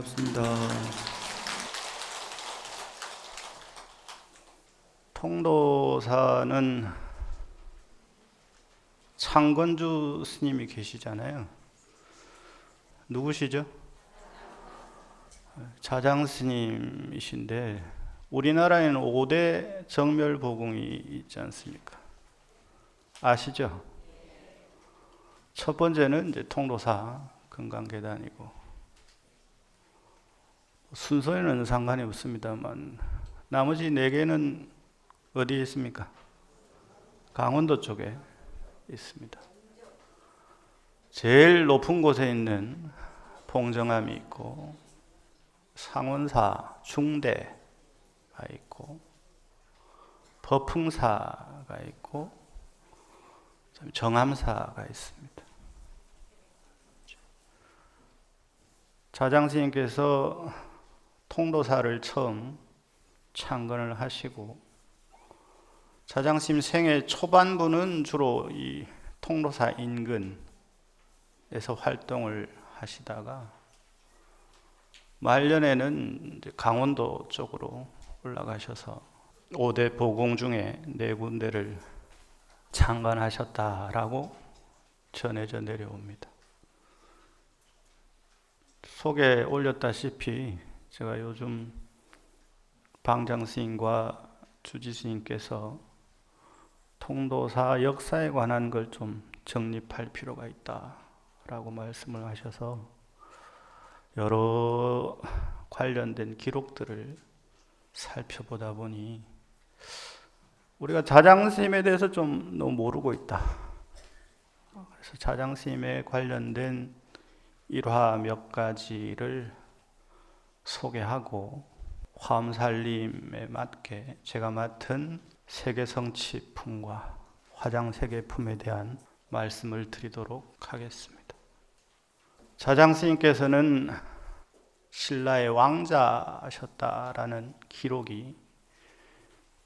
반갑습니다. 통도사는 창건주 스님이 계시잖아요. 누구시죠? 자장 스님이신데 우리나라에는 5대 정멸보궁이 있지 않습니까? 아시죠? 첫 번째는 이제 통도사 금강계단이고, 순서에는 상관이 없습니다만 나머지 4개는 어디에 있습니까? 강원도 쪽에 있습니다. 제일 높은 곳에 있는 봉정암이 있고, 상원사 중대가 있고, 법흥사가 있고, 정암사가 있습니다. 자장스님께서 통도사를 처음 창건을 하시고, 자장스님 생애 초반부는 주로 이 통도사 인근에서 활동을 하시다가 말년에는 이제 강원도 쪽으로 올라가셔서 5대 보궁 중에 4군데를 창건하셨다라고 전해져 내려옵니다. 속에 올렸다시피 제가 요즘 방장스님과 주지스님께서 통도사 역사에 관한 걸 좀 정립할 필요가 있다라고 말씀을 하셔서 여러 관련된 기록들을 살펴보다 보니 우리가 자장스님에 대해서 좀 너무 모르고 있다. 그래서 자장스님에 관련된 일화 몇 가지를 소개하고 화엄살림에 맞게 제가 맡은 세계성취품과 화장세계품에 대한 말씀을 드리도록 하겠습니다. 자장스님께서는 신라의 왕자셨다라는 기록이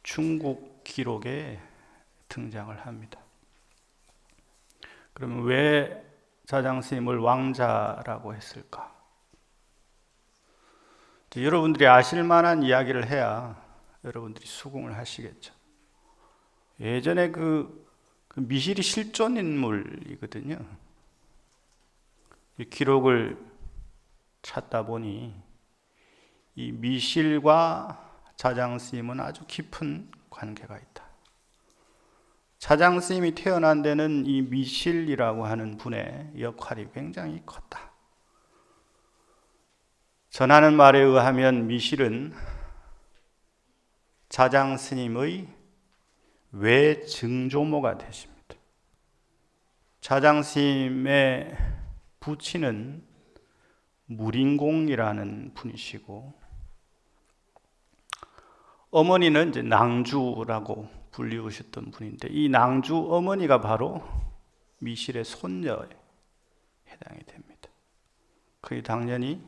중국 기록에 등장을 합니다. 그러면 왜 자장스님을 왕자라고 했을까? 여러분들이 아실 만한 이야기를 해야 여러분들이 수긍을 하시겠죠. 예전에 그 미실이 실존 인물이거든요. 이 기록을 찾다 보니 이 미실과 자장스님은 아주 깊은 관계가 있다. 자장스님이 태어난 데는 이 미실이라고 하는 분의 역할이 굉장히 컸다. 전하는 말에 의하면 미실은 자장스님의 외증조모가 되십니다. 자장스님의 부친은 무린공이라는 분이시고, 어머니는 이제 낭주라고 불리우셨던 분인데, 이 낭주 어머니가 바로 미실의 손녀에 해당이 됩니다. 그게 당연히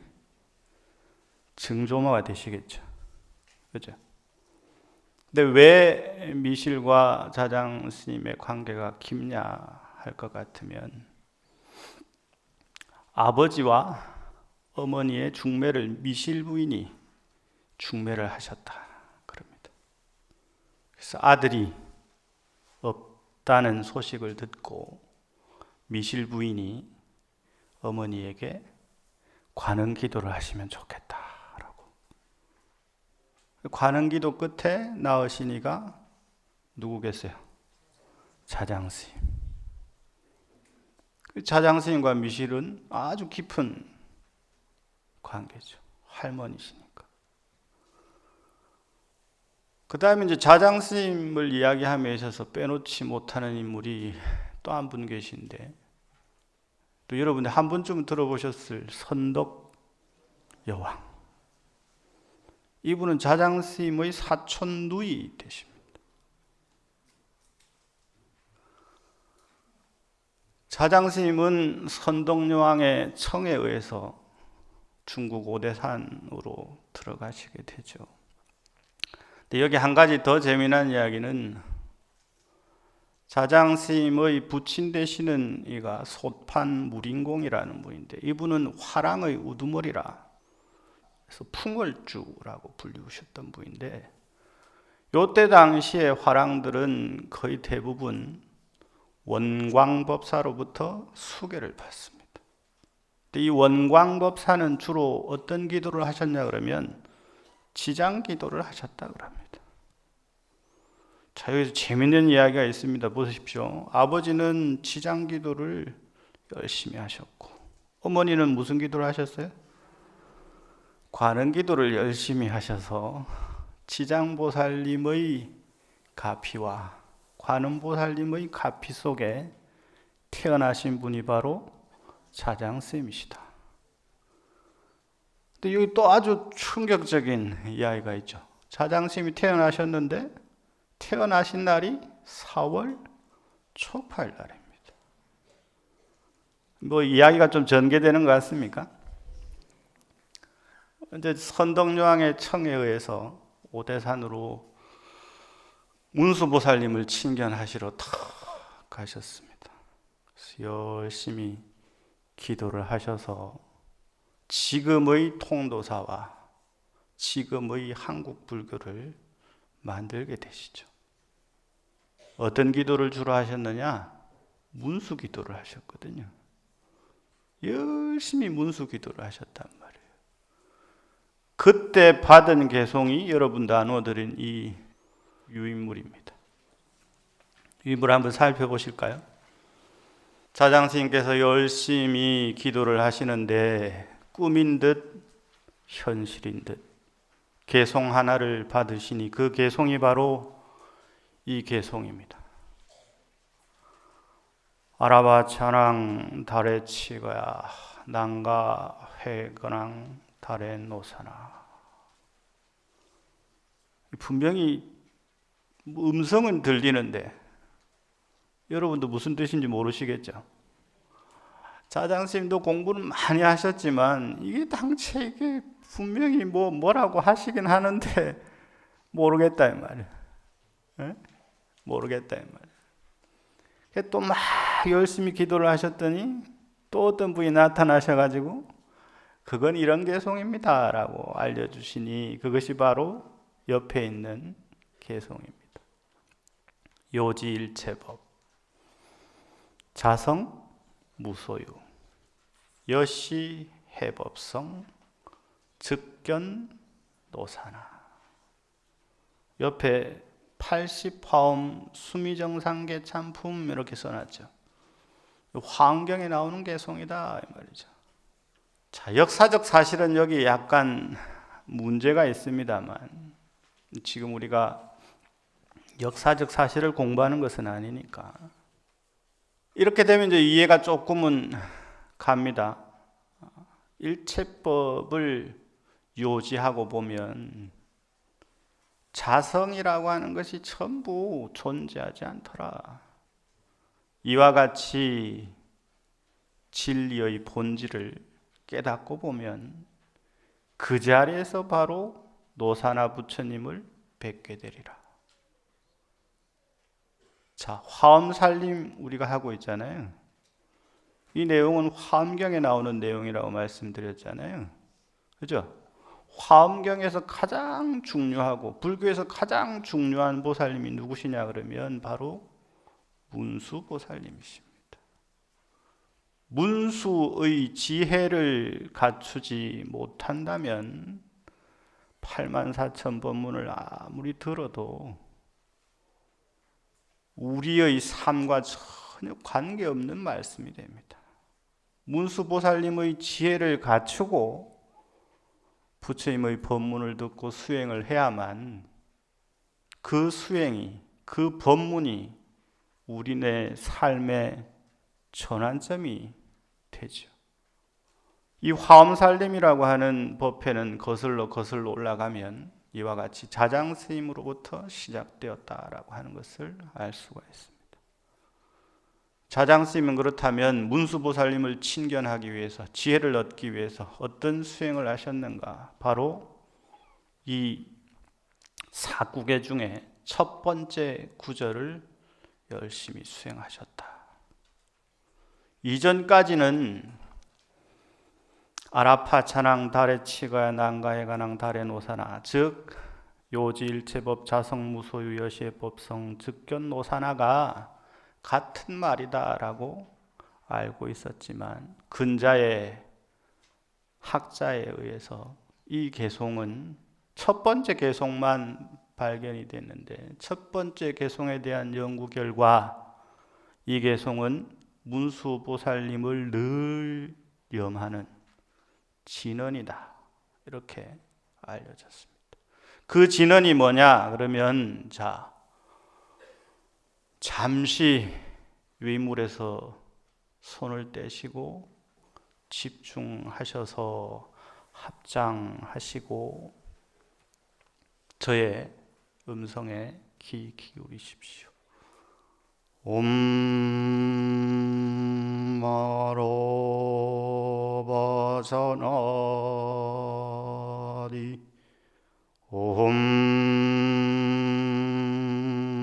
증조모가 되시겠죠. 그죠? 근데 왜 미실과 자장스님의 관계가 깊냐 할 것 같으면, 아버지와 어머니의 중매를 미실 부인이 중매를 하셨다 그럽니다. 그래서 아들이 없다는 소식을 듣고 미실 부인이 어머니에게 관음 기도를 하시면 좋겠다라고. 관음 기도 끝에 낳으시니가 누구겠어요? 자장스님. 자장스님과 미실은 아주 깊은 관계죠. 할머니시니까. 그 다음에 이제 자장스님을 이야기함에 있어서 빼놓지 못하는 인물이 또 한 분 계신데, 또 여러분들 한 번쯤 들어보셨을 선덕 여왕. 이분은 자장스님의 사촌 누이 되십니다. 자장스님은 선덕여왕의 청에 의해서 중국 오대산으로 들어가시게 되죠. 근데 여기 한 가지 더 재미난 이야기는, 자장스님의 부친 되시는 이가 솥판 무린공이라는 분인데, 이분은 화랑의 우두머리라 그래서 풍월주라고 불리우셨던 분인데, 요때 당시에 화랑들은 거의 대부분 원광법사로부터 수계를 받습니다. 이 원광법사는 주로 어떤 기도를 하셨냐 그러면 지장 기도를 하셨다 그럽니다. 자, 여기서 재밌는 이야기가 있습니다. 보십시오. 아버지는 지장 기도를 열심히 하셨고, 어머니는 무슨 기도를 하셨어요? 관음 기도를 열심히 하셔서 지장보살님의 가피와 관음보살님의 가피 속에 태어나신 분이 바로 자장스님이시다. 근데 여기 또 아주 충격적인 이야기가 있죠. 자장스님이 태어나셨는데 태어나신 날이 4월 초파일 날입니다. 뭐 이야기가 좀 전개되는 것 같습니까? 이제 선덕여왕의 청에 의해서 오대산으로 문수보살님을 친견하시러 탁 가셨습니다. 그래서 열심히 기도를 하셔서 지금의 통도사와 지금의 한국 불교를 만들게 되시죠. 어떤 기도를 주로 하셨느냐? 문수 기도를 하셨거든요. 열심히 문수 기도를 하셨단 말이에요. 그때 받은 개송이 여러분 나누어드린 이 유인물입니다. 유인물 한번 살펴보실까요? 자장스님께서 열심히 기도를 하시는데 꿈인 듯 현실인 듯 개송 하나를 받으시니 그 개송이 바로 이 개송입니다. 아라바 찬왕 달에 치거야 난가 회거랑 달에 노사나. 분명히 음성은 들리는데 여러분도 무슨 뜻인지 모르시겠죠? 자장스님도 공부는 많이 하셨지만 이게 당최 이게 분명히 뭐라고 하시긴 하는데 모르겠다 이 말이에요. 네? 모르겠다 이 말이에요. 또 막 열심히 기도를 하셨더니 또 어떤 분이 나타나셔가지고 그건 이런 개송입니다 라고 알려주시니 그것이 바로 옆에 있는 개송입니다. 요지일체법 자성 무소유 여시 해법성 즉견 노사나. 옆에 80화엄 수미정상계 참품 이렇게 써놨죠. 화엄경에 나오는 개송이다 이 말이죠. 자, 역사적 사실은 여기 약간 문제가 있습니다만 지금 우리가 역사적 사실을 공부하는 것은 아니니까 이렇게 되면 이제 이해가 조금은 갑니다. 일체법을 요지하고 보면 자성이라고 하는 것이 전부 존재하지 않더라. 이와 같이 진리의 본질을 깨닫고 보면 그 자리에서 바로 노사나 부처님을 뵙게 되리라. 자, 화엄살림 우리가 하고 있잖아요. 이 내용은 화엄경에 나오는 내용이라고 말씀드렸잖아요. 그죠? 화엄경에서 가장 중요하고 불교에서 가장 중요한 보살님이 누구시냐 그러면 바로 문수보살님이십니다. 문수의 지혜를 갖추지 못한다면 84,000법문을 아무리 들어도 우리의 삶과 전혀 관계없는 말씀이 됩니다. 문수보살님의 지혜를 갖추고 부처님의 법문을 듣고 수행을 해야만 그 수행이, 그 법문이 우리네 삶의 전환점이 되죠. 이 화엄살림이라고 하는 법회는 거슬러 올라가면 이와 같이 자장스님으로부터 시작되었다라고 하는 것을 알 수가 있습니다. 자장스님은 그렇다면 문수보살님을 친견하기 위해서 지혜를 얻기 위해서 어떤 수행을 하셨는가? 바로 이 사구계 중에 첫 번째 구절을 열심히 수행하셨다. 이전까지는 아라파 찬항 달에 치거야 난가에 관항 달에 노사나 즉 요지 일체법 자성 무소유 여시의 법성 즉견 노사나가 같은 말이다라고 알고 있었지만 근자의 학자에 의해서 이 개송은 첫 번째 개송만 발견이 됐는데 첫 번째 개송에 대한 연구 결과 이 개송은 문수보살님을 늘 염하는 진언이다 이렇게 알려졌습니다. 그 진언이 뭐냐 그러면 잠시 위물에서 손을 떼시고 집중하셔서 합장하시고 저의 음성에 귀 기울이십시오. 마로바자나디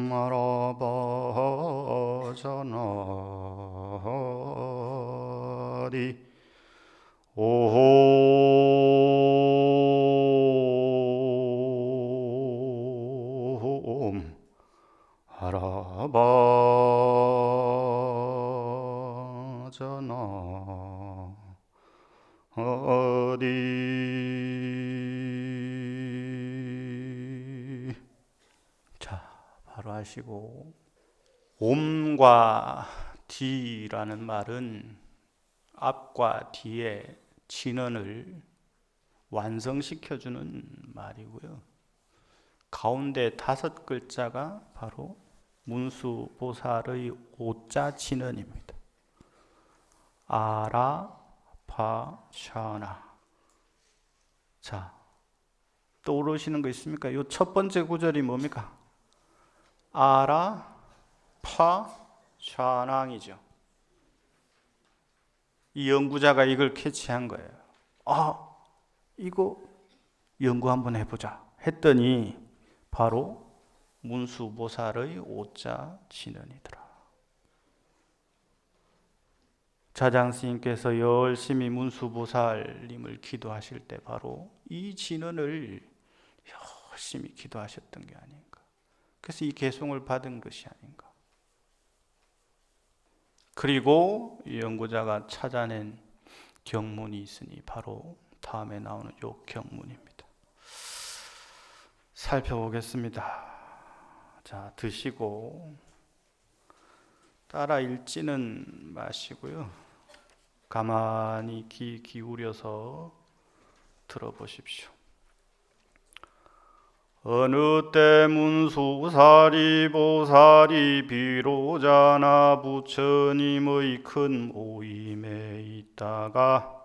마로바자나디 옴 아라바자나 어디 바로 하시고 옴과 뒤라는 말은 앞과 뒤에 진언을 완성시켜주는 말이고요. 가운데 5글자가 바로 문수보살의 오자 진언입니다. 아라파샤나. 떠오르시는 거 있습니까? 이 첫 번째 구절이 뭡니까? 아라파샤낭이죠. 이 연구자가 이걸 캐치한 거예요. 이거 연구 한번 해보자 했더니 바로 문수보살의 오자 진언이더라. 자장스님께서 열심히 문수보살님을 기도하실 때 바로 이 진언을 열심히 기도하셨던 게 아닌가. 그래서 이 개송을 받은 것이 아닌가. 그리고 이 연구자가 찾아낸 경문이 있으니 바로 다음에 나오는 요 경문입니다. 살펴보겠습니다. 드시고 따라 읽지는 마시고요. 가만히 귀 기울여서 들어보십시오. 어느 때 문수사리 보살이 비로자나 부처님의 큰 모임에 있다가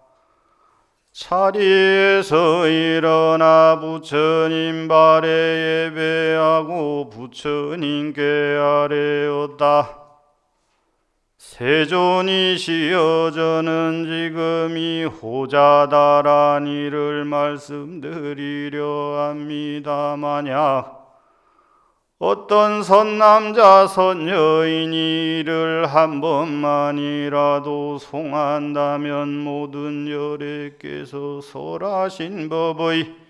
자리에서 일어나 부처님 발에 예배하고 부처님께 아뢰었다. 세존이시여 저는 지금 이 호자다란 일을 말씀드리려 합니다. 만약 어떤 선남자 선여인이 이를 한 번만이라도 송한다면 모든 열애께서 설하신 법의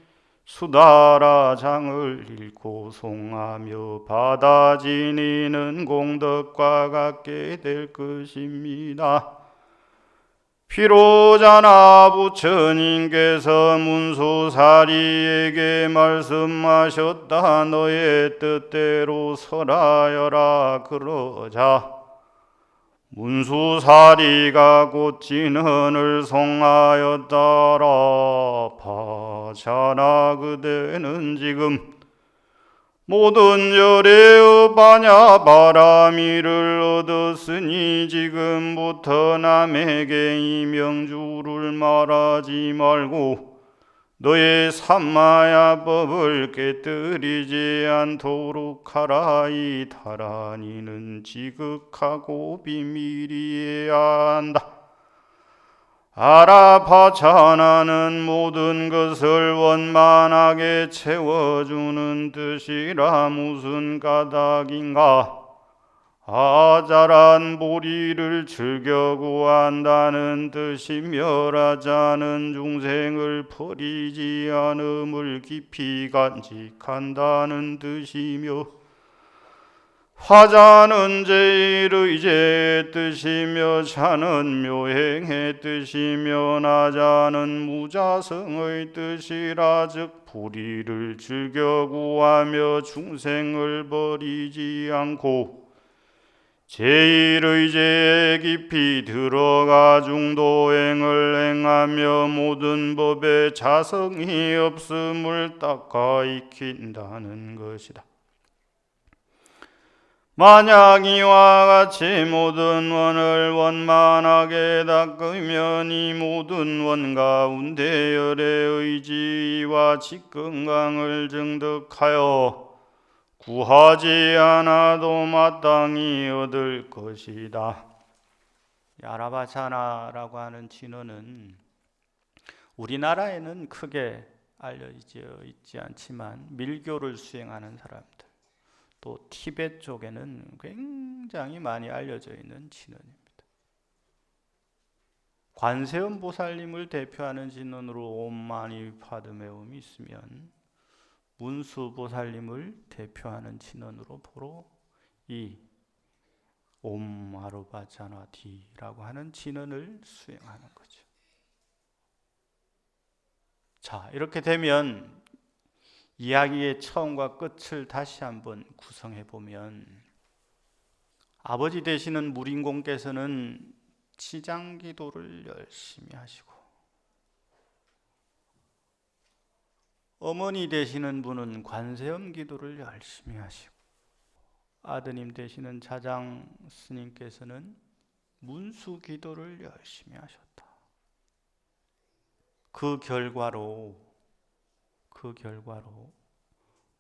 수다라장을 읽고 송하며 받아 지니는 공덕과 같게 될 것입니다. 비로자나 부처님께서 문수사리에게 말씀하셨다. 너의 뜻대로 설하여라. 그러자 문수사리가 곧 진언을 송하였더라. 파자나 그대는 지금 모든 열애의 반야 바라미를 얻었으니 지금부터 남에게 이명주를 말하지 말고 너의 삼마야법을 깨뜨리지 않도록 하라. 이 다란이는 지극하고 비밀이어야 한다. 아라파차나는 모든 것을 원만하게 채워주는 뜻이라 무슨 까닭인가? 아자란 보리를 즐겨 구한다는 뜻이며 라자는 중생을 버리지 않음을 깊이 간직한다는 뜻이며 화자는 제일의제의 뜻이며 자는 묘행의 뜻이며 나자는 무자성의 뜻이라 즉 보리를 즐겨 구하며 중생을 버리지 않고 제일의제에 깊이 들어가 중도행을 행하며 모든 법에 자성이 없음을 닦아 익힌다는 것이다. 만약 이와 같이 모든 원을 원만하게 닦으면 이 모든 원 가운데 열의 의지와 직건강을 증득하여 구하지 않아도 마땅히 얻을 것이다. 야라바자나라고 하는 진언은 우리나라에는 크게 알려져 있지 않지만 밀교를 수행하는 사람들, 또 티베트 쪽에는 굉장히 많이 알려져 있는 진언입니다. 관세음 보살님을 대표하는 진언으로 옴마니 파드메움이 있으면 문수 보살님을 대표하는 진언으로 보러 이 옴아루바자나디라고 하는 진언을 수행하는 거죠. 자, 이렇게 되면 이야기의 처음과 끝을 다시 한번 구성해 보면 아버지 되시는 무림공께서는 치장기도를 열심히 하시고 어머니 되시는 분은 관세음 기도를 열심히 하시고 아드님 되시는 자장 스님께서는 문수 기도를 열심히 하셨다. 그 결과로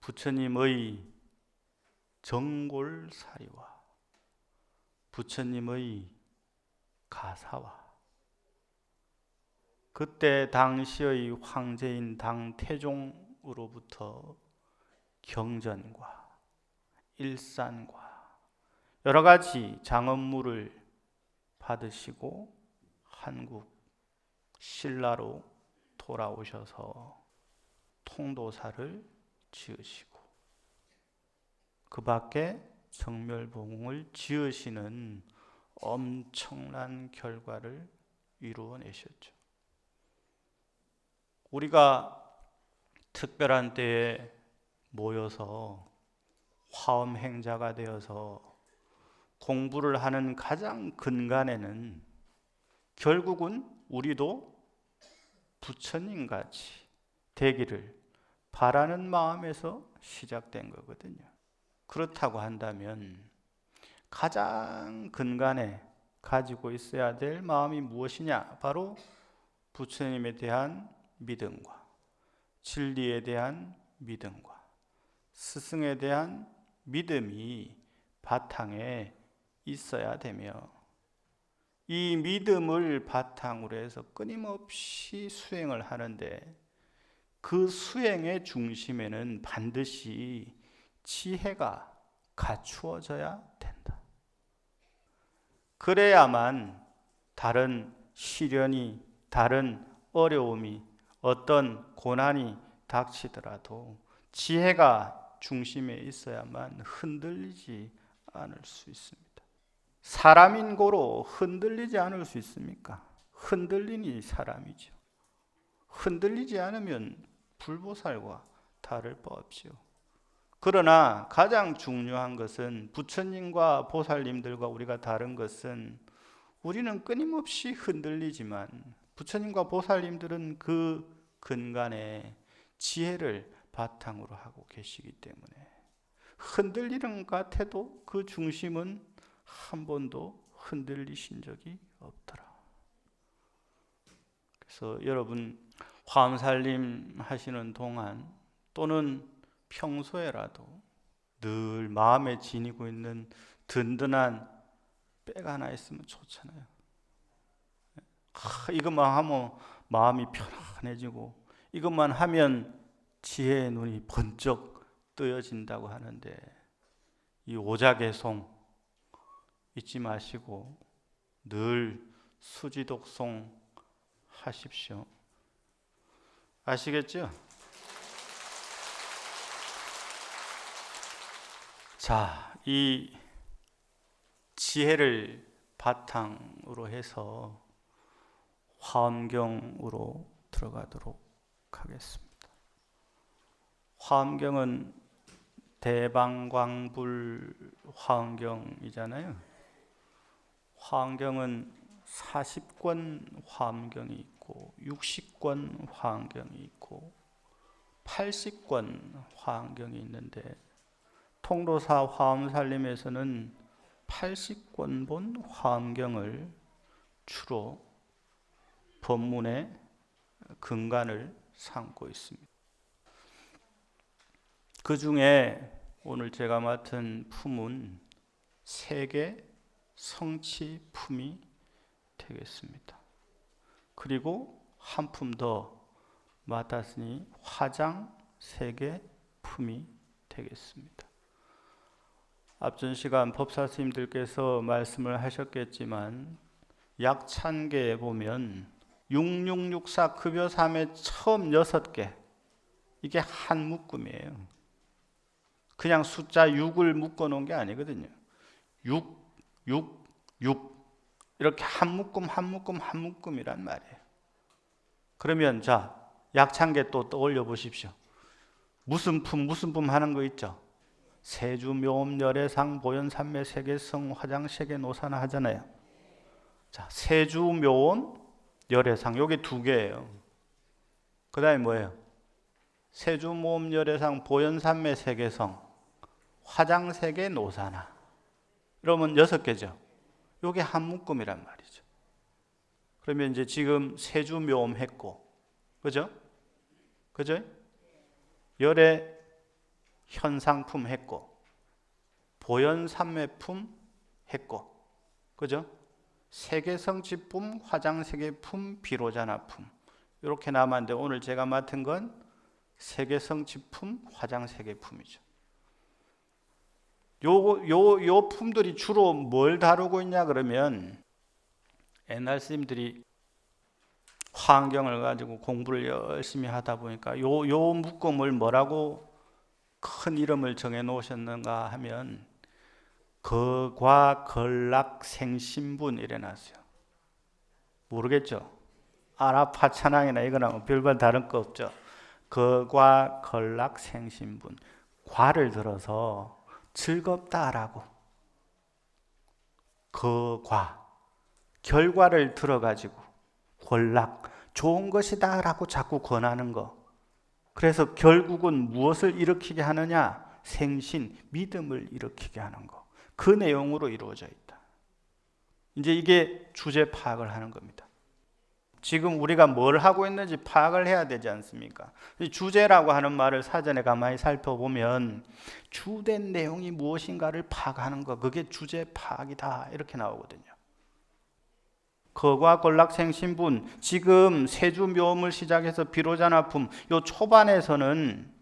부처님의 정골사리와 부처님의 가사와 그때 당시의 황제인 당태종으로부터 경전과 일산과 여러 가지 장엄무를 받으시고 한국 신라로 돌아오셔서 통도사를 지으시고 그 밖에 정멸봉을 지으시는 엄청난 결과를 이루어내셨죠. 우리가 특별한 때에 모여서 화엄행자가 되어서 공부를 하는 가장 근간에는 결국은 우리도 부처님같이 되기를 바라는 마음에서 시작된 거거든요. 그렇다고 한다면 가장 근간에 가지고 있어야 될 마음이 무엇이냐? 바로 부처님에 대한 믿음과 진리에 대한 믿음과 스승에 대한 믿음이 바탕에 있어야 되며 이 믿음을 바탕으로 해서 끊임없이 수행을 하는데 그 수행의 중심에는 반드시 지혜가 갖추어져야 된다. 그래야만 다른 시련이, 다른 어려움이, 어떤 고난이 닥치더라도 지혜가 중심에 있어야만 흔들리지 않을 수 있습니다. 사람인 고로 흔들리지 않을 수 있습니까? 흔들리니 사람이죠. 흔들리지 않으면 불보살과 다를 바 없죠. 그러나 가장 중요한 것은 부처님과 보살님들과 우리가 다른 것은 우리는 끊임없이 흔들리지만 부처님과 보살님들은 그 근간에 지혜를 바탕으로 하고 계시기 때문에 흔들리는 것 같아도 그 중심은 한 번도 흔들리신 적이 없더라. 그래서 여러분 화엄살림 하시는 동안 또는 평소에라도 늘 마음에 지니고 있는 든든한 백 하나 있으면 좋잖아요. 이것만 하면 마음이 편안해지고 이것만 하면 지혜의 눈이 번쩍 뜨여진다고 하는데 이 오작의 송 잊지 마시고 늘 수지독송 하십시오. 아시겠죠? 자, 이 지혜를 바탕으로 해서 화엄경으로 들어가도록 하겠습니다. 화엄경은 대방광불 화엄경이잖아요. 화엄경은 40권 화엄경이 있고 60권 화엄경이 있고 80권 화엄경이 있는데 통도사 화엄살림에서는 80권본 화엄경을 주로 법문의 근간을 삼고 있습니다. 그 중에 오늘 제가 맡은 품은 세계 성취품이 되겠습니다. 그리고 한 품 더 맡았으니 화장 세계 품이 되겠습니다. 앞전 시간 법사 스님들께서 말씀을 하셨겠지만 약찬계에 보면 6664 급여3의 처음 6개 이게 한 묶음이에요. 그냥 숫자 6을 묶어 놓은 게 아니거든요. 6, 6, 6 이렇게 한 묶음 한 묶음 한 묶음이란 말이에요. 그러면 자 약찬계 또 떠올려 보십시오. 무슨 품 하는 거 있죠. 세주 묘음 열애상 보현 삼매 세계성 화장 세계 노사나 하잖아요. 자 세주 묘음 열애상 요게 두 개예요. 그 다음에 뭐예요? 세주 묘음 열애상 보현 삼매 세계성 화장 세계 노사나 그러면 6개죠. 요게 한 묶음이란 말이죠. 그러면 이제 지금 세주 묘음 했고 그죠? 그죠? 열애 현상품 했고 보현 삼매품 했고 그죠? 세계성취품 화장세계품 비로자나품 이렇게 남았는데 오늘 제가 맡은 건 세계성취품 화장세계품이죠. 요 품들이 주로 뭘 다루고 있냐 그러면 옛날 스님들이 화엄경을 가지고 공부를 열심히 하다 보니까 요 묶음을 뭐라고 큰 이름을 정해 놓으셨는가 하면 거과 걸락 생신분 이래 놨어요. 모르겠죠? 아라파찬항이나 이거나 별반 다른 거 없죠. 거과 걸락 생신분 과를 들어서 즐겁다라고 거과 결과를 들어가지고 권락 좋은 것이다 라고 자꾸 권하는 거. 그래서 결국은 무엇을 일으키게 하느냐? 생신, 믿음을 일으키게 하는 거. 그 내용으로 이루어져 있다. 이제 이게 주제 파악을 하는 겁니다. 지금 우리가 뭘 하고 있는지 파악을 해야 되지 않습니까? 주제라고 하는 말을 사전에 가만히 살펴보면 주된 내용이 무엇인가를 파악하는 거. 그게 주제 파악이다. 이렇게 나오거든요. 거과 권락생신분 지금 세주묘음을 시작해서 비로자나품 요 초반에서는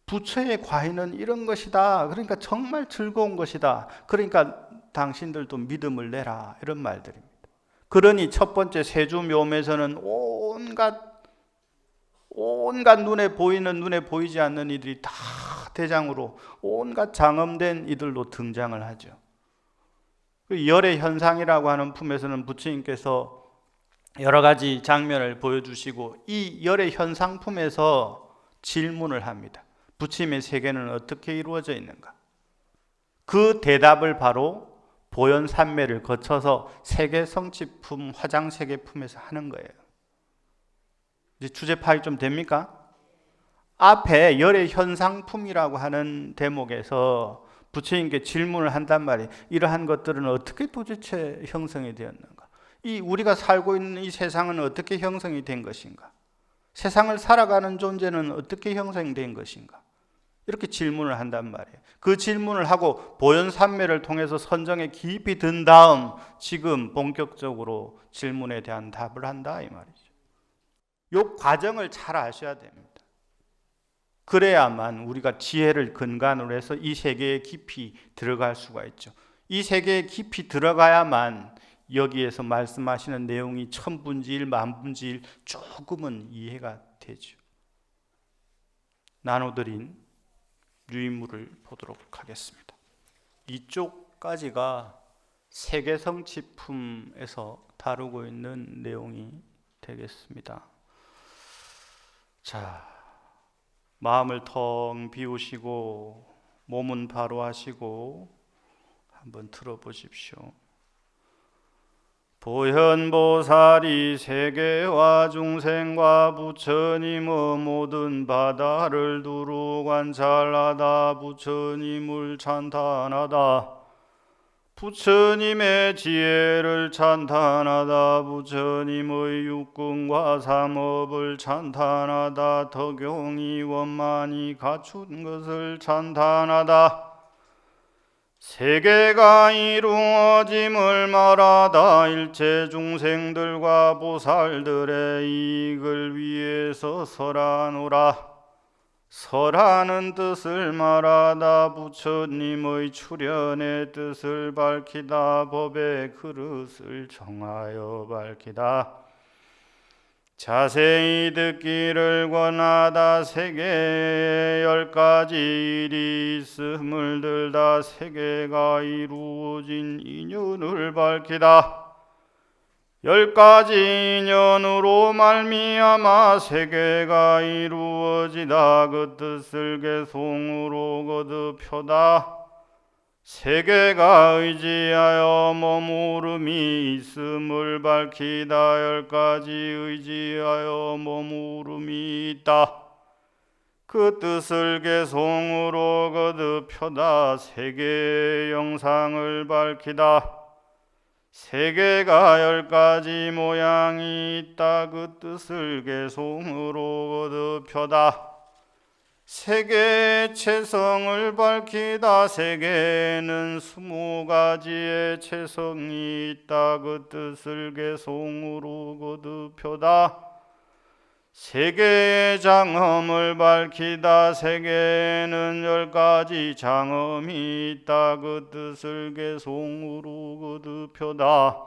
부처의 과인은 이런 것이다. 그러니까 정말 즐거운 것이다. 그러니까 당신들도 믿음을 내라. 이런 말들입니다. 그러니 첫 번째 세주묘음에서는 온갖 눈에 보이는 눈에 보이지 않는 이들이 다 대장으로 온갖 장엄된 이들로 등장을 하죠. 열의 현상이라고 하는 품에서는 부처님께서 여러 가지 장면을 보여주시고 이 열의 현상품에서 질문을 합니다. 부처님의 세계는 어떻게 이루어져 있는가? 그 대답을 바로 보현삼매를 거쳐서 세계성취품, 화장세계품에서 하는 거예요. 이제 주제 파악이 좀 됩니까? 앞에 열의 현상품이라고 하는 대목에서 부처님께 질문을 한단 말이에요. 이러한 것들은 어떻게 도대체 형성이 되었는가? 이 우리가 살고 있는 이 세상은 어떻게 형성이 된 것인가? 세상을 살아가는 존재는 어떻게 형성된 것인가? 이렇게 질문을 한단 말이에요. 그 질문을 하고 보현삼매를 통해서 선정에 깊이 든 다음 지금 본격적으로 질문에 대한 답을 한다 이 말이죠. 이 과정을 잘 아셔야 됩니다. 그래야만 우리가 지혜를 근간으로 해서 이 세계에 깊이 들어갈 수가 있죠. 이 세계에 깊이 들어가야만 여기에서 말씀하시는 내용이 천분지일, 만분지일 조금은 이해가 되죠. 나눠드린 유인물을 보도록 하겠습니다. 이쪽까지가 세계성취품에서 다루고 있는 내용이 되겠습니다. 자, 마음을 텅 비우시고 몸은 바로 하시고 한번 들어보십시오. 보현보살이 세계와 중생과 부처님의 모든 바다를 두루 관찰하다 부처님을 찬탄하다 부처님의 지혜를 찬탄하다 부처님의 육근과 삼업을 찬탄하다 덕용이 원만히 갖춘 것을 찬탄하다 세계가 이루어짐을 말하다 일체 중생들과 보살들의 이익을 위해서 설하노라. 설하는 뜻을 말하다 부처님의 출현의 뜻을 밝히다 법의 그릇을 정하여 밝히다 자세히 듣기를 권하다 세계에 10가지 일이 있음을 들다 세계가 이루어진 인연을 밝히다 10가지 인연으로 말미암아 세계가 이루어지다 그 뜻을 개송으로 거듭표다 세계가 의지하여 머무름이 있음을 밝히다 10가지 의지하여 머무름이 있다 그 뜻을 개송으로 거듭표다 세계의 영상을 밝히다 세계가 10가지 모양이 있다 그 뜻을 개송으로 거듭표다 세계의 체성을 밝히다 세계에는 20가지의 체성이 있다 그 뜻을 개송으로 거듭표다 세계의 장엄을 밝히다 세계에는 10가지 장엄이 있다 그 뜻을 개송으로 거듭표다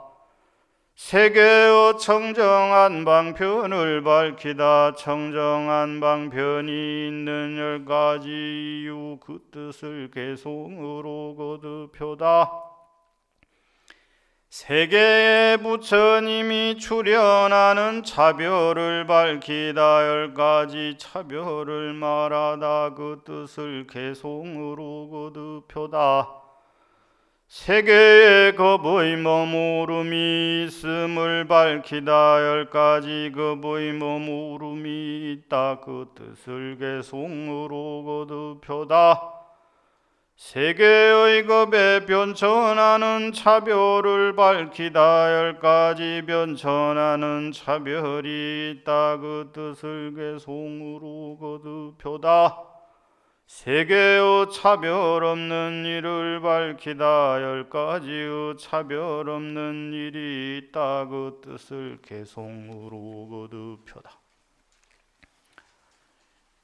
세계의 청정한 방편을 밝히다 청정한 방편이 있는 10가지 이유 그 뜻을 개송으로 거듭표다 세계의 부처님이 출현하는 차별을 밝히다 10가지 차별을 말하다 그 뜻을 개송으로 거듭표다 세계에 겁의 머무름이 있음을 밝히다 10가지 겁의 머무름이 있다 그 뜻을 개송으로 거듭표다 세계의 겁에 변천하는 차별을 밝히다 10가지 변천하는 차별이 있다 그 뜻을 개송으로 거듭표다 세계의 차별 없는 일을 밝히다 10가지의 차별 없는 일이 있다 그 뜻을 개송으로 거듭표다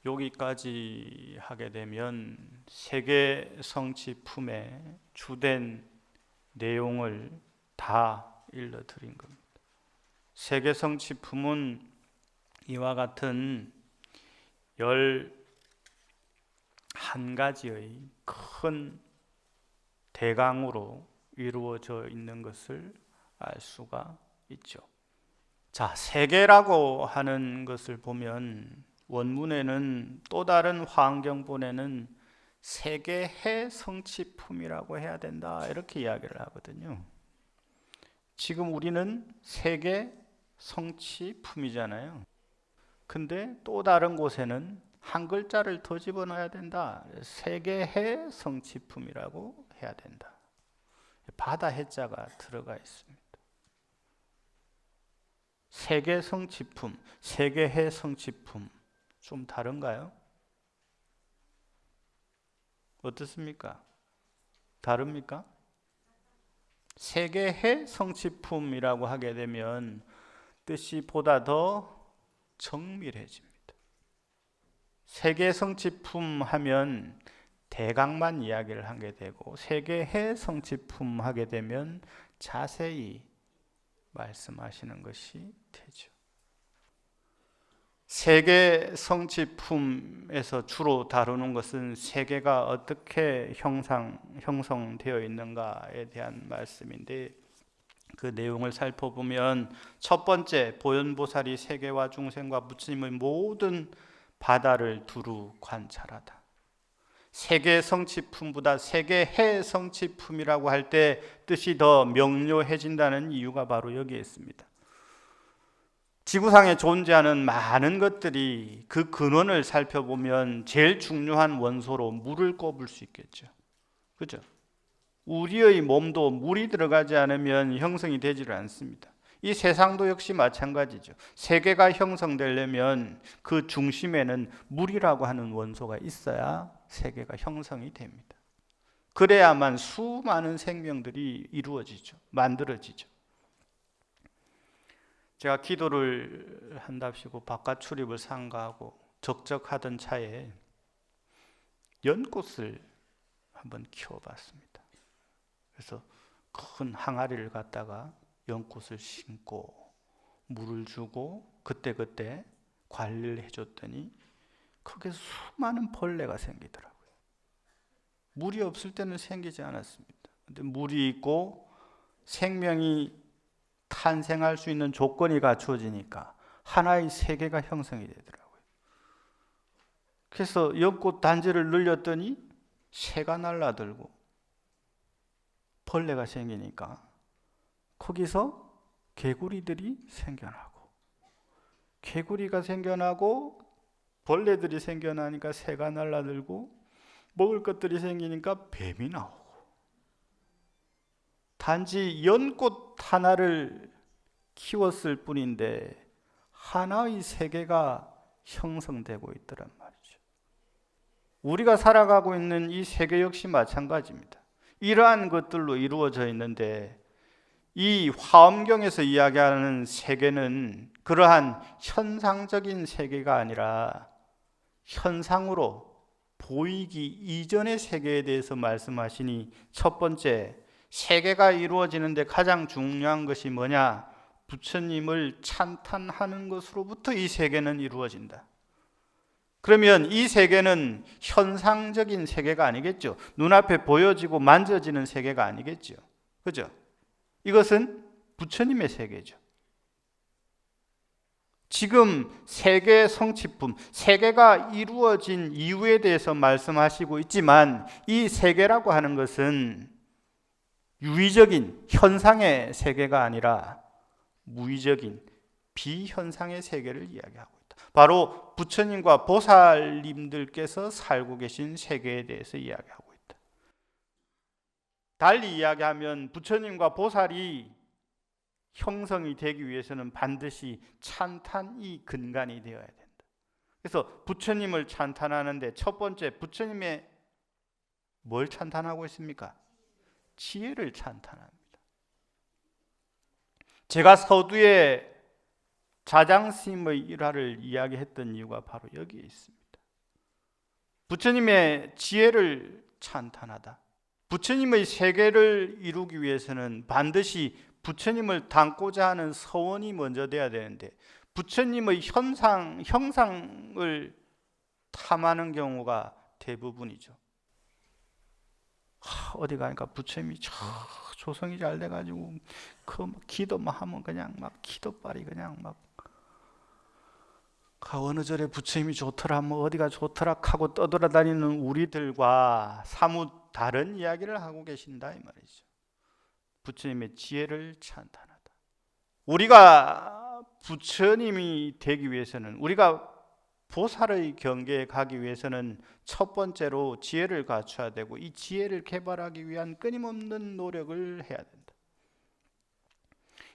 여기까지 하게 되면 세계 성취품의 주된 내용을 다 일러드린 겁니다. 세계 성취품은 이와 같은 11가지의 큰 대강으로 이루어져 있는 것을 알 수가 있죠. 자, 세계라고 하는 것을 보면 원문에는 또 다른 화엄경본에는 세계해 성취품이라고 해야 된다 이렇게 이야기를 하거든요. 지금 우리는 세계 성취품이잖아요. 근데 또 다른 곳에는 한 글자를 더 집어넣어야 된다. 세계해 성취품이라고 해야 된다. 바다 해자가 들어가 있습니다. 세계 성취품, 세계해 성취품 좀 다른가요? 어떻습니까? 다릅니까? 세계해 성취품이라고 하게 되면 뜻이 보다 더 정밀해집니다. 세계 성취품 하면 대강만 이야기를 하게 되고 세계해 성취품 하게 되면 자세히 말씀하시는 것이 되죠. 세계 성취품에서 주로 다루는 것은 세계가 어떻게 형성되어 있는가에 대한 말씀인데, 그 내용을 살펴보면 첫 번째, 보현보살이 세계와 중생과 부처님의 모든 바다를 두루 관찰하다. 세계 성취품보다 세계해 성취품이라고 할 때 뜻이 더 명료해진다는 이유가 바로 여기에 있습니다. 지구상에 존재하는 많은 것들이 그 근원을 살펴보면 제일 중요한 원소로 물을 꼽을 수 있겠죠. 그죠? 우리의 몸도 물이 들어가지 않으면 형성이 되지를 않습니다. 이 세상도 역시 마찬가지죠. 세계가 형성되려면 그 중심에는 물이라고 하는 원소가 있어야 세계가 형성이 됩니다. 그래야만 수많은 생명들이 이루어지죠. 만들어지죠. 제가 기도를 한답시고 바깥 출입을 삼가하고 적적하던 차에 연꽃을 한번 키워봤습니다. 그래서 큰 항아리를 갖다가 연꽃을 심고 물을 주고 그때그때 관리를 해줬더니 거기에 수많은 벌레가 생기더라고요. 물이 없을 때는 생기지 않았습니다. 근데 물이 있고 생명이 탄생할 수 있는 조건이 갖추어지니까 하나의 세계가 형성이 되더라고요. 그래서 연꽃 단지를 늘렸더니 새가 날라들고 벌레가 생기니까 거기서 개구리들이 생겨나고, 개구리가 생겨나고 벌레들이 생겨나니까 새가 날라들고 먹을 것들이 생기니까 뱀이 나오고, 단지 연꽃 하나를 키웠을 뿐인데 하나의 세계가 형성되고 있더란 말이죠. 우리가 살아가고 있는 이 세계 역시 마찬가지입니다. 이러한 것들로 이루어져 있는데 이 화엄경에서 이야기하는 세계는 그러한 현상적인 세계가 아니라 현상으로 보이기 이전의 세계에 대해서 말씀하시니, 첫 번째, 세계가 이루어지는데 가장 중요한 것이 뭐냐? 부처님을 찬탄하는 것으로부터 이 세계는 이루어진다. 그러면 이 세계는 현상적인 세계가 아니겠죠. 눈앞에 보여지고 만져지는 세계가 아니겠죠. 그죠? 이것은 부처님의 세계죠. 지금 세계 성취품, 세계가 이루어진 이유에 대해서 말씀하시고 있지만 이 세계라고 하는 것은 유의적인 현상의 세계가 아니라 무의적인 비현상의 세계를 이야기하고 있다. 바로 부처님과 보살님들께서 살고 계신 세계에 대해서 이야기하고 있다. 달리 이야기하면 부처님과 보살이 형성이 되기 위해서는 반드시 찬탄이 근간이 되어야 된다. 그래서 부처님을 찬탄하는데 첫 번째, 부처님의 뭘 찬탄하고 있습니까? 지혜를 찬탄합니다. 제가 서두에 자장스님의 일화를 이야기했던 이유가 바로 여기에 있습니다. 부처님의 지혜를 찬탄하다. 부처님의 세계를 이루기 위해서는 반드시 부처님을 닮고자 하는 서원이 먼저 돼야 되는데 부처님의 형상을 탐하는 경우가 대부분이죠. 어디 가니까 부처님이 조성이 잘 돼가지고 그 기도만 하면 그냥 막 기도빨이 그냥 막 어느 절에 부처님이 좋더라, 뭐 어디가 좋더라 하고 떠돌아다니는 우리들과 사뭇 다른 이야기를 하고 계신다 이 말이죠. 부처님의 지혜를 찬탄하다. 우리가 부처님이 되기 위해서는, 우리가 보살의 경계에 가기 위해서는 첫 번째로 지혜를 갖춰야 되고, 이 지혜를 개발하기 위한 끊임없는 노력을 해야 된다.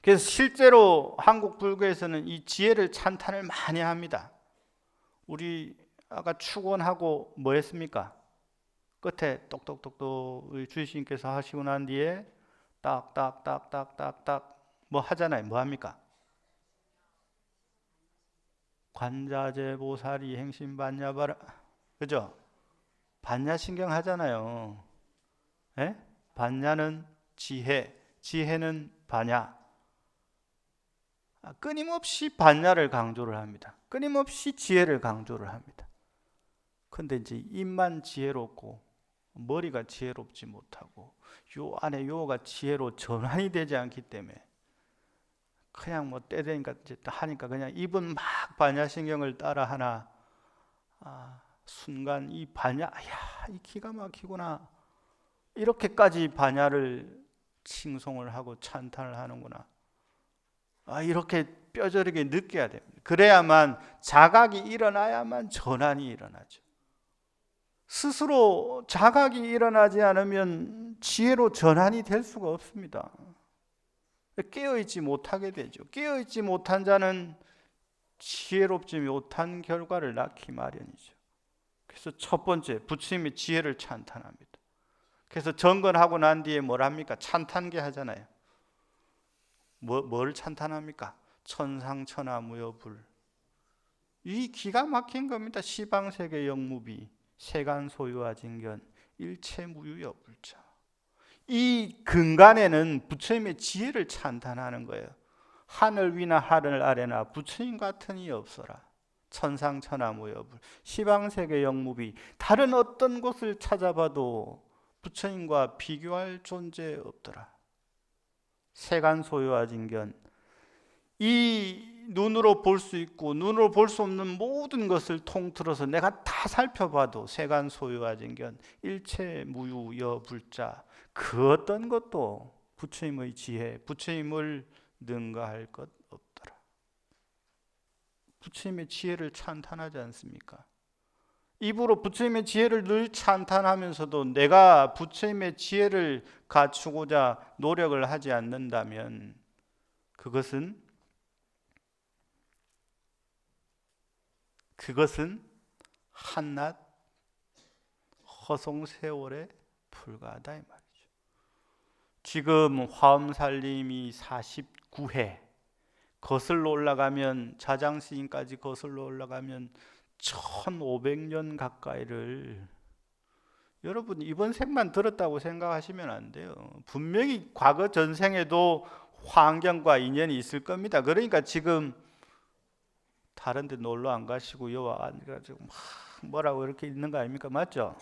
그래서 실제로 한국 불교에서는 이 지혜를 찬탄을 많이 합니다. 우리 아까 축원하고 뭐 했습니까? 끝에 똑똑똑똑 주의스님께서 하시고 난 뒤에 딱딱딱딱딱딱 뭐 하잖아요. 뭐 합니까? 관자재 보살이 행심반야바라, 그죠? 반야신경 하잖아요. 예? 반야는 지혜, 지혜는 반야. 끊임없이 반야를 강조를 합니다. 끊임없이 지혜를 강조를 합니다. 근데 이제 입만 지혜롭고 머리가 지혜롭지 못하고 요 안에 요가 지혜로 전환이 되지 않기 때문에 그냥 뭐 때 되니까 이제 하니까 그냥 입은 막 반야신경을 따라 하나, 순간 이 반야, 야, 이 기가 막히구나, 이렇게까지 반야를 칭송을 하고 찬탄을 하는구나, 이렇게 뼈저리게 느껴야 됩니다. 그래야만 자각이 일어나야만 전환이 일어나죠. 스스로 자각이 일어나지 않으면 지혜로 전환이 될 수가 없습니다. 깨어있지 못하게 되죠. 깨어있지 못한 자는 지혜롭지 못한 결과를 낳기 마련이죠. 그래서 첫 번째, 부처님의 지혜를 찬탄합니다. 그래서 정건하고 난 뒤에 뭘 합니까? 찬탄계 하잖아요. 뭘 찬탄합니까? 천상천하무여불. 이 기가 막힌 겁니다. 시방세계 영무비, 세간소유화진견, 일체무유여불자. 이 근간에는 부처님의 지혜를 찬탄하는 거예요. 하늘 위나 하늘 아래나 부처님 같은 이 없어라. 천상천하무여불. 시방세계 영무비, 다른 어떤 곳을 찾아봐도 부처님과 비교할 존재 없더라. 세간소유화진견, 이 눈으로 볼 수 있고 눈으로 볼 수 없는 모든 것을 통틀어서 내가 다 살펴봐도 세간소유화진견, 일체무유여불자, 그 어떤 것도 부처님의 지혜, 부처님을 능가할 것 없더라. 부처님의 지혜를 찬탄하지 않습니까? 입으로 부처님의 지혜를 늘 찬탄하면서도 내가 부처님의 지혜를 갖추고자 노력을 하지 않는다면 그것은 한낱 허송세월에 불과하다 이 말이죠. 지금 화엄살림이 49회, 거슬러 올라가면 자장스님까지 거슬러 올라가면 1500년 가까이를, 여러분 이번 생만 들었다고 생각하시면 안 돼요. 분명히 과거 전생에도 환경과 인연이 있을 겁니다. 그러니까 지금 다른 데 놀러 안 가시고 여와 앉아가지고 막 뭐라고 이렇게 있는 거 아닙니까? 맞죠?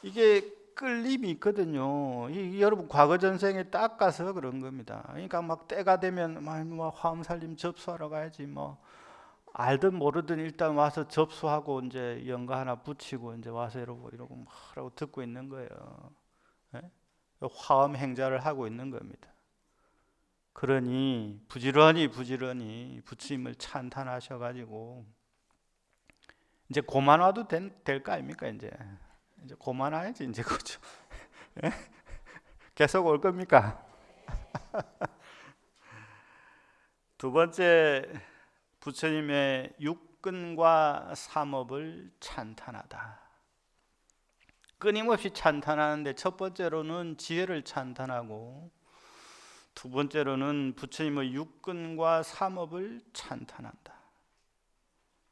이게 끌림이 있거든요. 여러분 과거 전생에 딱 가서 그런 겁니다. 그러니까 막 때가 되면 뭐 화엄살림 접수하러 가야지, 뭐 알든 모르든 일단 와서 접수하고 이제 연가 하나 붙이고 이제 와서 이러고 막 하고 듣고 있는 거예요. 네? 화엄 행자를 하고 있는 겁니다. 그러니 부지런히 부처님을 찬탄하셔가지고 이제 고만 와도 될 거 아닙니까? 이제 고만 와야지 이제, 그죠? 계속 올 겁니까? 두 번째, 부처님의 육근과 삼업을 찬탄하다. 끊임없이 찬탄하는데 첫 번째로는 지혜를 찬탄하고 두 번째로는 부처님의 육근과 삼업을 찬탄한다.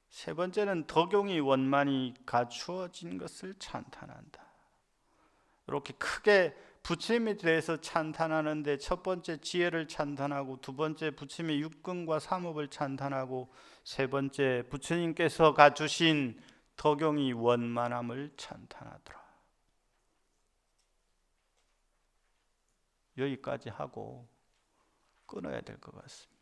세 번째는 덕용이 원만히 갖추어진 것을 찬탄한다. 이렇게 크게 부처님에 대해서 찬탄하는데 첫 번째 지혜를 찬탄하고 두 번째 부처님의 육근과 삼업을 찬탄하고 세 번째 부처님께서 갖추신 덕용이 원만함을 찬탄하더라. 여기까지 하고 끊어야 될 것 같습니다.